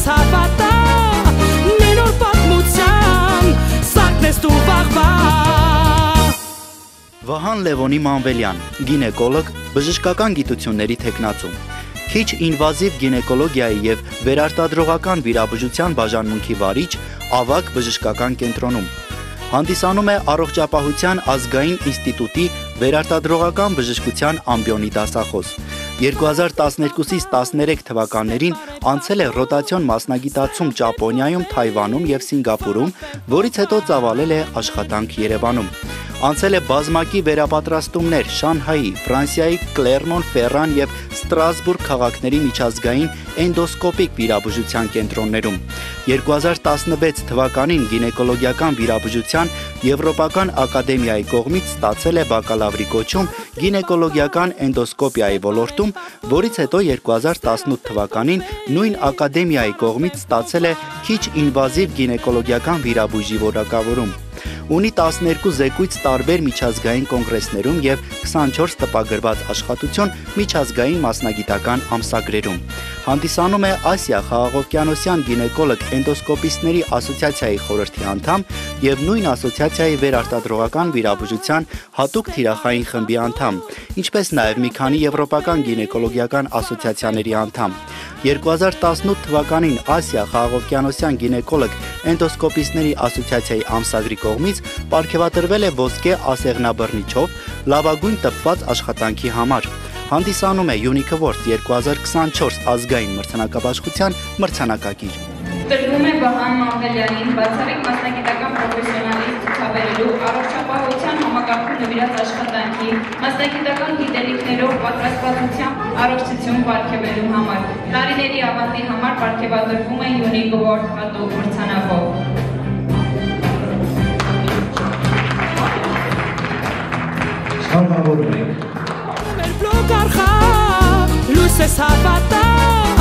հարվածա Մենոր պատմության Սարքնես դու վաղվա Վահան Լևոնի Մանվելյան, գինեկոլոգ, բժշկական գիտությունների թեկնածու Քիչ ինվազիվ գինեկոլոգիայի և վերարտադրողական վիրաբուժության բաժանմունքի վարիչ ավագ բժշկական կենտրոնում Հանդիսանում է առողջապահության ազգային ինստիտուտի վերարտադրողական բժշկության ամբիոնի դասախոս 2012-ից 13 թվականներին անցել է ռոտացիոն մասնագիտացում Ճապոնիայում, Թայվանում և Սինգապուրում, որից հետո ծավալել է աշխատանք Երևանում Անցել է բազմակի վերապատրաստումներ Շանհայի, Ֆրանսիայի Կլերմոն-Ֆերրան և Ստրասբուրգ քաղաքների միջազգային էնդոսկոպիկ վիրաբուժության կենտրոններում 2016 թվականին գինեկոլոգիական վիրաբուժության Եվրոպական ակադեմիայի կողմից ստացել է բակալավրի կոչում գինեկոլոգիական էնդոսկոպիայի ոլորտում, որից հետո 2018 թվականին նույն ակադեմիայի կողմից ստացել է քիչ ինվազիվ գինեկոլոգիական վիրաբույժի որակավորում Ունի 12 զեկույց տարբեր միջազգային կոնգրեսներում և 24 տպագրված աշխատություն միջազգային մասնագիտական ամսագրերում Հանդիսանում է Ասիա խաղաղօվկիանոսյան գինեկոլոգ էնդոսկոպիստների ասոցիացիայի խորհրդի անդամ և նույն ասոցիացիայի վերարտադրողական վիրաբուժության հատուկ թիրախային խմբի անդամ, ինչպես նաև մի քանի եվրոպական գինեկոլոգիական ասոցիացիաների անդամ 2018 թվականին Ասիա խաղաղօվկիանոսյան գինեկոլոգ էնդոսկոպիստների ասոցիացիայի ամսագրի կողմից պարգևատրվել է ոսկե ասեղնաբռնիչով լավագույն տպված աշխատանքի համար Հանդիսանում է Unique Award 2024 ազգային մրցանակաբաշխության մրցանակակիր Տրվում է Վահան Մանվելյանին բացառիկ մասնագիտական պրոֆեսիոնալիզմ ցուցաբերելու առողջապահության համակարգում նվիրած աշխատանքի մասնագիտական գիտելիքներով պատրաստվածությամբ առողջություն պարգևելու համար տարիների ավարտի համար պարգևատրվում է Unique Award հատուկ մրցանակով Շնորհավորում ենք Մեր բլոգ արխավ լույս ես հավատա